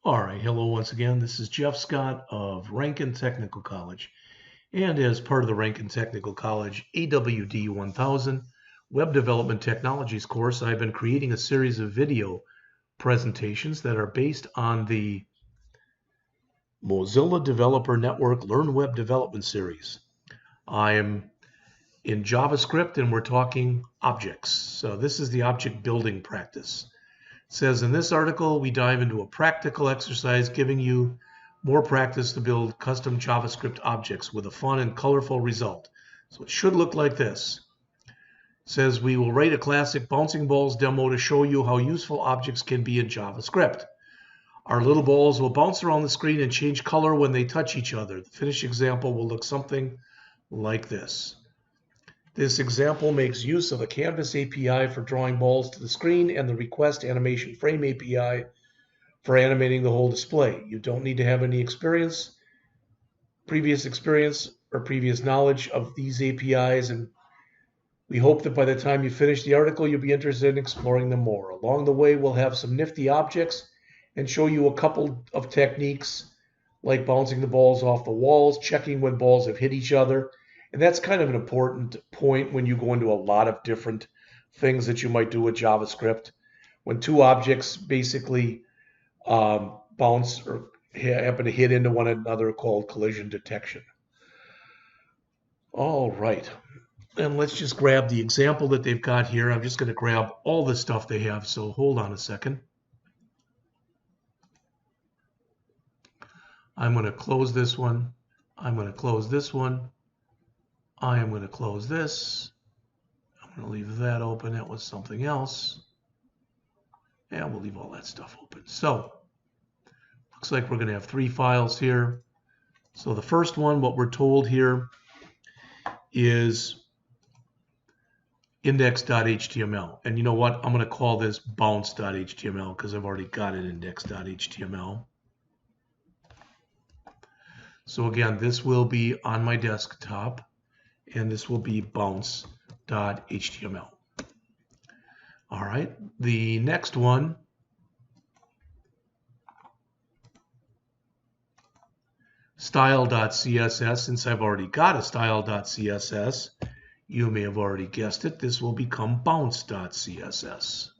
All right, hello once again. This is Jeff Scott of Rankin Technical College. And as part of the Rankin Technical College AWD 1000 Web Development Technologies course, I've been creating a series of video presentations that are based on the Mozilla Developer Network Learn Web Development series. I am in JavaScript and we're talking objects. So this is the object building practice. It says in this article, we dive into a practical exercise giving you more practice to build custom JavaScript objects with a fun and colorful result. So it should look like this. It says we will write a classic bouncing balls demo to show you how useful objects can be in JavaScript. Our little balls will bounce around the screen and change color when they touch each other. The finished example will look something like this. This example makes use of a Canvas API for drawing balls to the screen and the Request Animation Frame API for animating the whole display. You don't need to have any previous experience or previous knowledge of these APIs, and we hope that by the time you finish the article, you'll be interested in exploring them more. Along the way, we'll have some nifty objects and show you a couple of techniques like bouncing the balls off the walls, checking when balls have hit each other. And that's kind of an important point when you go into a lot of different things that you might do with JavaScript. When two objects basically bounce or happen to hit into one another, called collision detection. All right. And let's just grab the example that they've got here. I'm just going to grab all the stuff they have. So hold on a second. I'm going to close this one. I'm going to close this one. I am going to close this. I'm going to leave that open. That was something else. And we'll leave all that stuff open. So, looks like we're going to have three files here. So the first one, what we're told here, is index.html. And you know what? I'm going to call this bounce.html because I've already got it index.html. So again, this will be on my desktop. And this will be bounce.html. All right, the next one style.css. Since I've already got a style.css, you may have already guessed it, this will become bounce.css.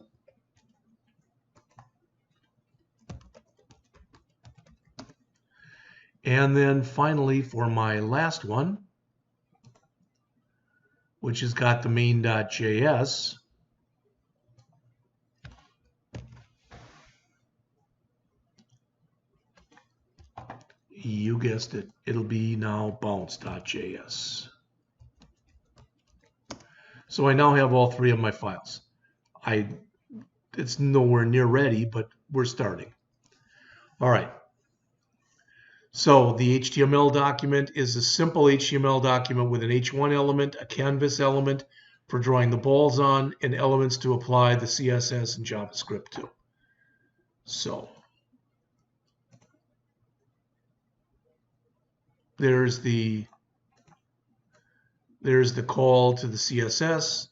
And then finally, for my last one, which has got the main.js, you guessed it, it'll be now bounce.js. So I now have all three of my files. It's nowhere near ready, but we're starting. All right. So the HTML document is a simple HTML document with an H1 element, a canvas element for drawing the balls on, and elements to apply the CSS and JavaScript to. So there's the call to the CSS,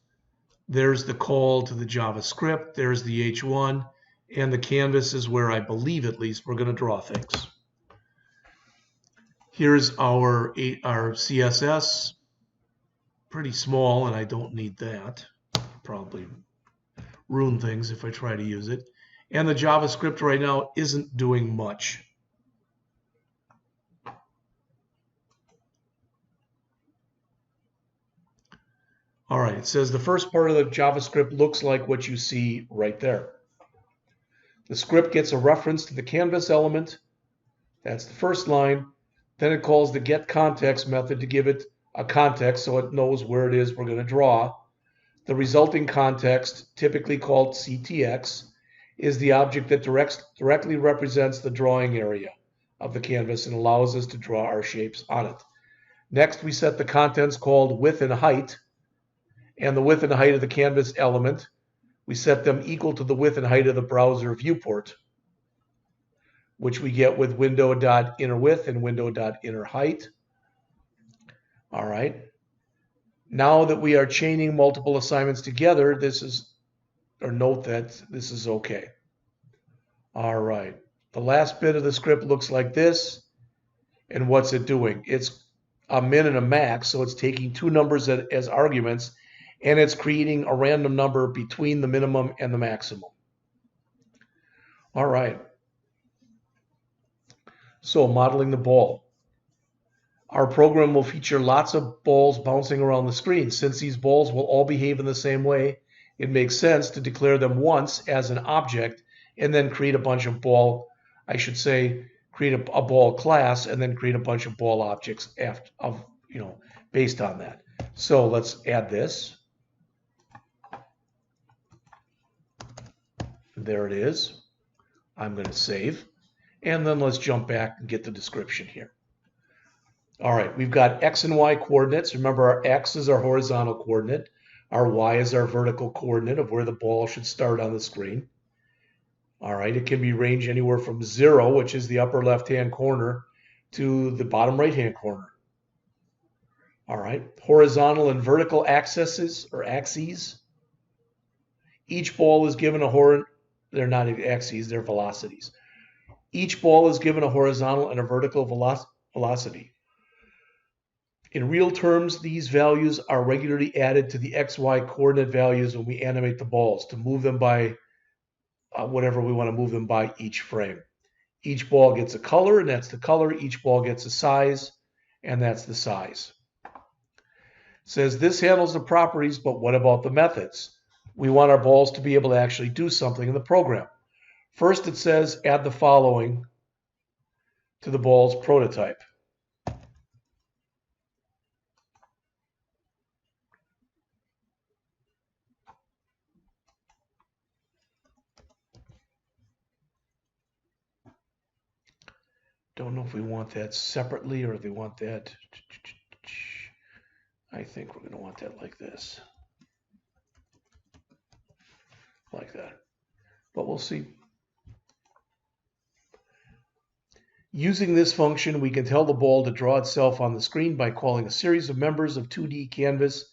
there's the call to the JavaScript, there's the H1, and the canvas is where I believe at least we're going to draw things. Here's our CSS, pretty small, and I don't need that. Probably ruin things if I try to use it. And the JavaScript right now isn't doing much. All right, it says the first part of the JavaScript looks like what you see right there. The script gets a reference to the canvas element. That's the first line. Then it calls the getContext method to give it a context so it knows where it is we're going to draw. The resulting context, typically called CTX, is the object that directly represents the drawing area of the canvas and allows us to draw our shapes on it. Next, we set the contents called width and height, and the width and height of the canvas element. We set them equal to the width and height of the browser viewport, which we get with window.innerWidth and window.innerHeight. All right. Now that we are chaining multiple assignments together, note that this is okay. All right. The last bit of the script looks like this. And what's it doing? It's a min and a max, so it's taking two numbers as arguments, and it's creating a random number between the minimum and the maximum. All right. So modeling the ball. Our program will feature lots of balls bouncing around the screen. Since these balls will all behave in the same way, it makes sense to declare them once as an object and then create a bunch of create a ball class and then create a bunch of ball objects based on that. So let's add this. There it is. I'm going to save. And then let's jump back and get the description here. All right, we've got X and Y coordinates. Remember, our X is our horizontal coordinate. Our Y is our vertical coordinate of where the ball should start on the screen. All right, it can be ranged anywhere from 0, which is the upper left-hand corner, to the bottom right-hand corner. All right, horizontal and vertical axes. Each ball is given they're not axes, they're velocities. Each ball is given a horizontal and a vertical velocity. In real terms, these values are regularly added to the XY coordinate values when we animate the balls to move them by whatever we want to move them by each frame. Each ball gets a color, and that's the color. Each ball gets a size, and that's the size. It says this handles the properties, but what about the methods? We want our balls to be able to actually do something in the program. First, it says add the following to the ball's prototype. Don't know if we want that separately or if we want that. I think we're going to want that like this. Like that. But we'll see. Using this function, we can tell the ball to draw itself on the screen by calling a series of members of 2D canvas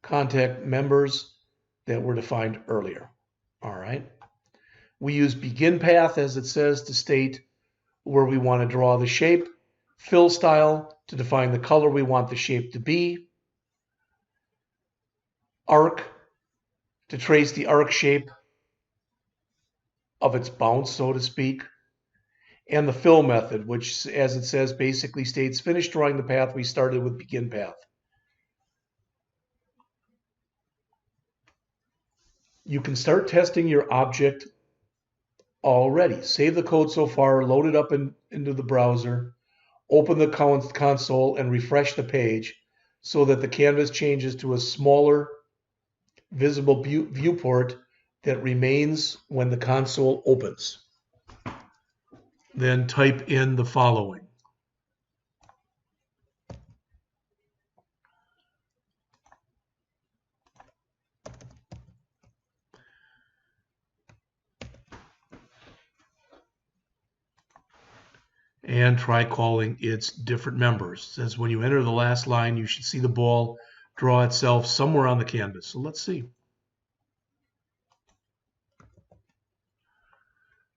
contact members that were defined earlier. All right. We use begin path, as it says, to state where we want to draw the shape, fill style to define the color we want the shape to be, arc to trace the arc shape of its bounce, so to speak, and the fill method, which, as it says, basically states finish drawing the path we started with begin path. You can start testing your object already. Save the code so far, load it up into the browser, open the console and refresh the page so that the canvas changes to a smaller visible viewport that remains when the console opens. Then type in the following. And try calling its different members. It says when you enter the last line, you should see the ball draw itself somewhere on the canvas. So let's see.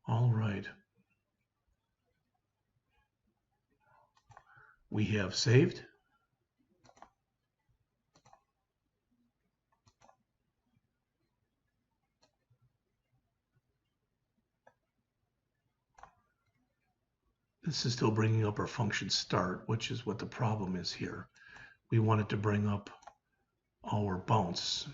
All right. We have saved. This is still bringing up our function start, which is what the problem is here. We want it to bring up our bounce.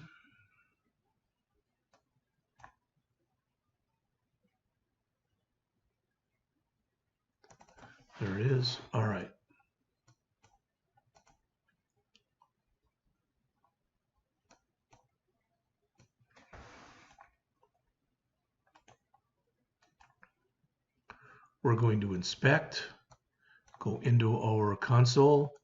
There it is. All right. We're going to inspect, go into our console.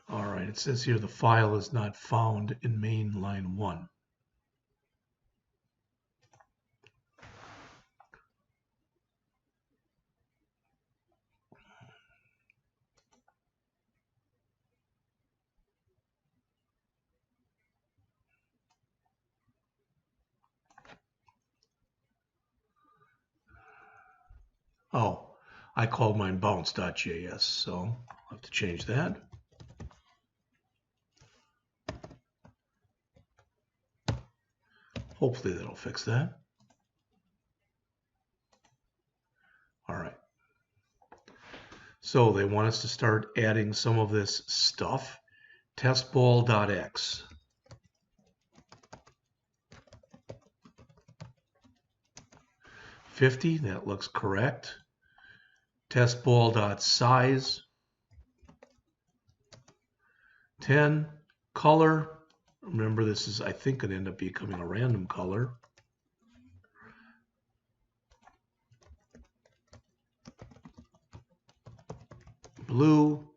All right, it says here the file is not found in main line 1. Oh, I called mine bounce.js, so I'll have to change that. Hopefully that'll fix that. All right. So they want us to start adding some of this stuff. Testball.x. $50, that looks correct. Testball.size. 10. Color. Remember, this is, I think, going to end up becoming a random color. Blue.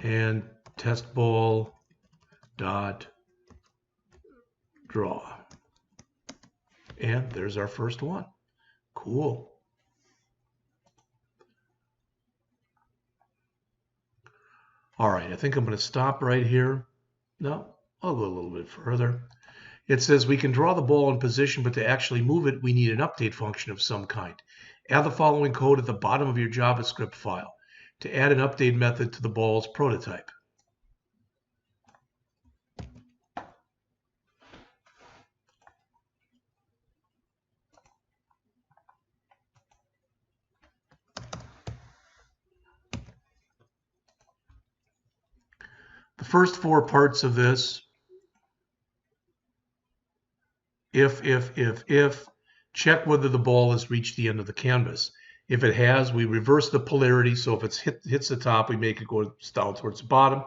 And testball.draw. And there's our first one. Cool. All right, I think I'm going to stop right here. No, I'll go a little bit further. It says we can draw the ball in position, but to actually move it, we need an update function of some kind. Add the following code at the bottom of your JavaScript file to add an update method to the ball's prototype. The first four parts of this, if, check whether the ball has reached the end of the canvas. If it has, we reverse the polarity, so if it hits the top, we make it go down towards the bottom.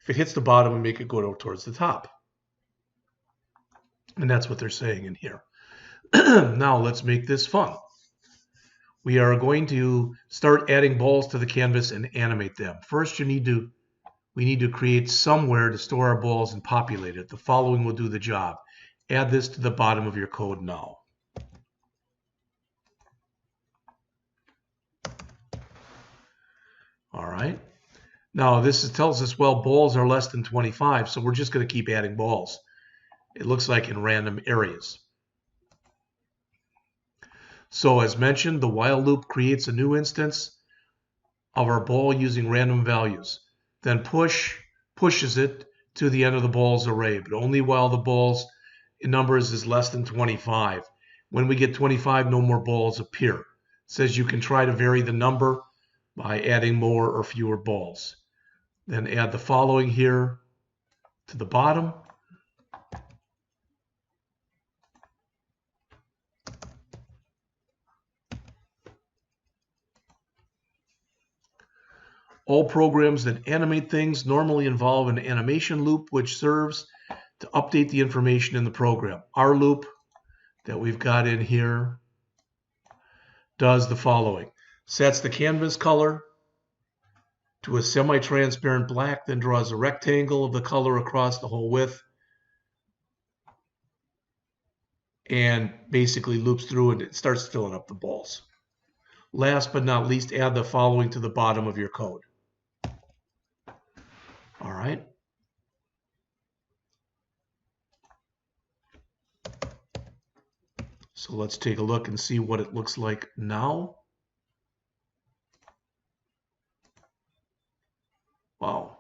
If it hits the bottom, we make it go towards the top. And that's what they're saying in here. Now let's make this fun. We are going to start adding balls to the canvas and animate them. First, we need to create somewhere to store our balls and populate it. The following will do the job. Add this to the bottom of your code now. All right. Now this tells us, well, balls are less than 25, so we're just going to keep adding balls. It looks like in random areas. So as mentioned, the while loop creates a new instance of our ball using random values. Then pushes it to the end of the ball's array, but only while the ball's numbers is less than 25. When we get 25, no more balls appear. It says you can try to vary the number by adding more or fewer balls. Then add the following here to the bottom. All programs that animate things normally involve an animation loop, which serves to update the information in the program. Our loop that we've got in here does the following. Sets the canvas color to a semi-transparent black, then draws a rectangle of the color across the whole width, and basically loops through and it starts filling up the balls. Last but not least, add the following to the bottom of your code. All right. So let's take a look and see what it looks like now. Wow.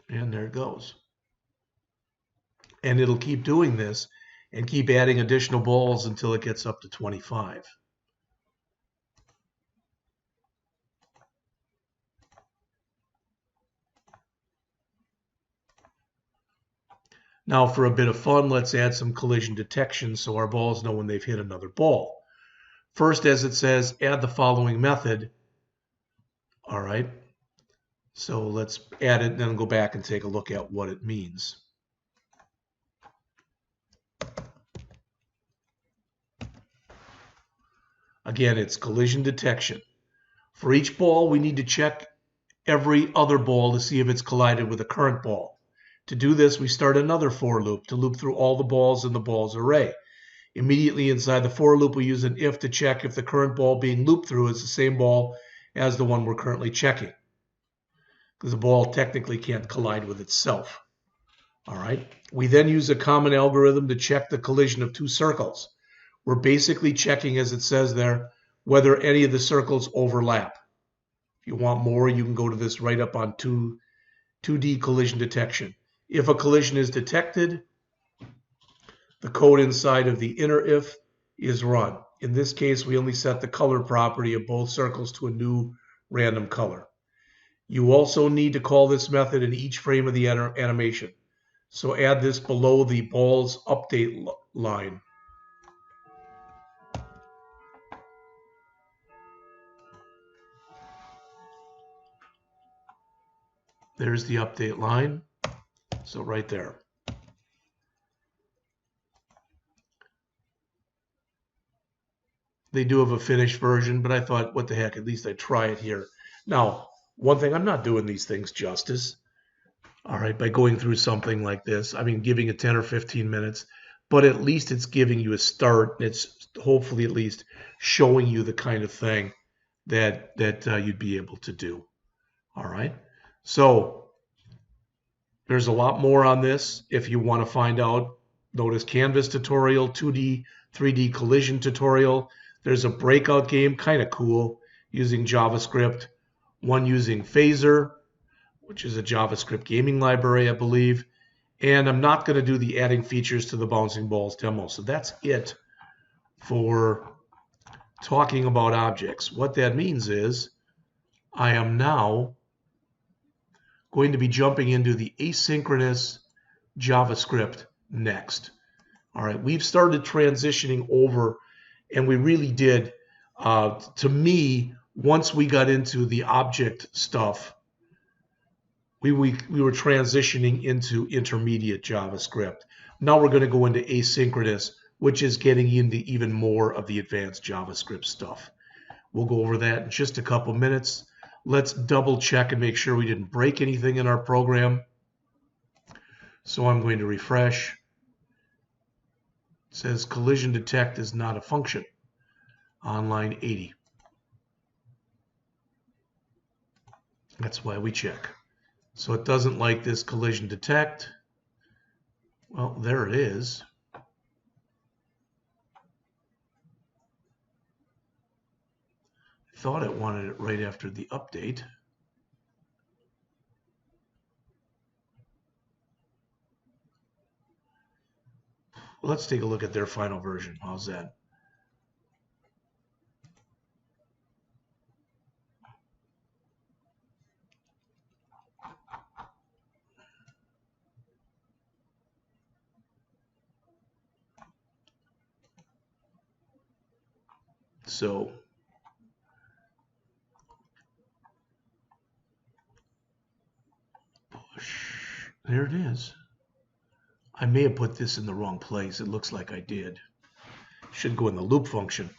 And there it goes. And it'll keep doing this and keep adding additional balls until it gets up to 25. Now for a bit of fun, let's add some collision detection so our balls know when they've hit another ball. First, as it says, add the following method. All right. So let's add it and then go back and take a look at what it means. Again, it's collision detection. For each ball, we need to check every other ball to see if it's collided with a current ball. To do this, we start another for loop to loop through all the balls in the ball's array. Immediately inside the for loop, we use an if to check if the current ball being looped through is the same ball as the one we're currently checking, because the ball technically can't collide with itself. All right. We then use a common algorithm to check the collision of two circles. We're basically checking, as it says there, whether any of the circles overlap. If you want more, you can go to this right up on 2D collision detection. If a collision is detected, the code inside of the inner if is run. In this case, we only set the color property of both circles to a new random color. You also need to call this method in each frame of the animation. So add this below the balls update line. There's the update line. So right there. They do have a finished version, but I thought, what the heck, at least I'd try it here. Now, one thing, I'm not doing these things justice, all right, by going through something like this. I mean, giving it 10 or 15 minutes, but at least it's giving you a start. It's hopefully at least showing you the kind of thing that you'd be able to do. All right, so there's a lot more on this if you want to find out. Notice Canvas tutorial, 2D, 3D collision tutorial. There's a breakout game, kind of cool, using JavaScript. One using Phaser, which is a JavaScript gaming library, I believe. And I'm not going to do the adding features to the bouncing balls demo. So that's it for talking about objects. What that means is I am now going to be jumping into the asynchronous JavaScript next. All right, we've started transitioning over, and we really did. To me, once we got into the object stuff, we were transitioning into intermediate JavaScript. Now we're going to go into asynchronous, which is getting into even more of the advanced JavaScript stuff. We'll go over that in just a couple minutes. Let's double check and make sure we didn't break anything in our program. So I'm going to refresh. It says collision detect is not a function on line 80. That's why we check. So it doesn't like this collision detect. Well, there it is. I thought it wanted it right after the update. Let's take a look at their final version. How's that? So push. There it is. I may have put this in the wrong place. It looks like I did. Should go in the loop function.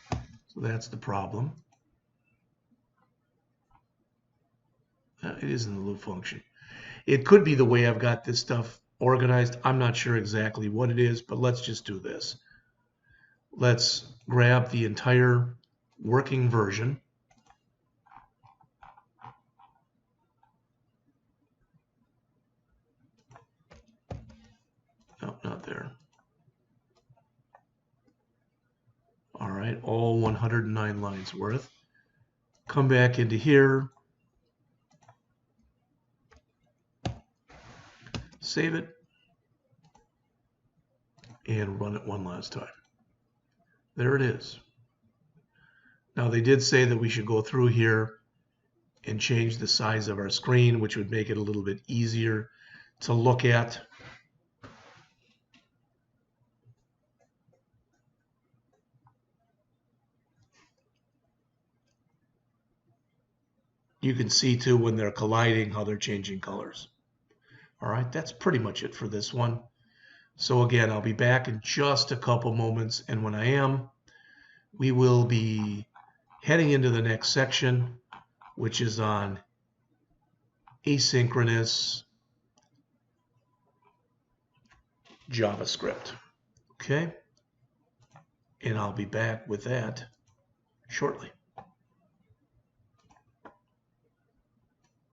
So that's the problem. It is in the loop function. It could be the way I've got this stuff organized. I'm not sure exactly what it is, but let's just do this. Let's grab the entire working version. No, not there. All right, all 109 lines worth. Come back into here. Save it. And run it one last time. There it is. Now they did say that we should go through here and change the size of our screen, which would make it a little bit easier to look at. You can see too when they're colliding how they're changing colors. All right, that's pretty much it for this one. So again, I'll be back in just a couple moments, and when I am, we will be heading into the next section, which is on asynchronous JavaScript. Okay, and I'll be back with that shortly.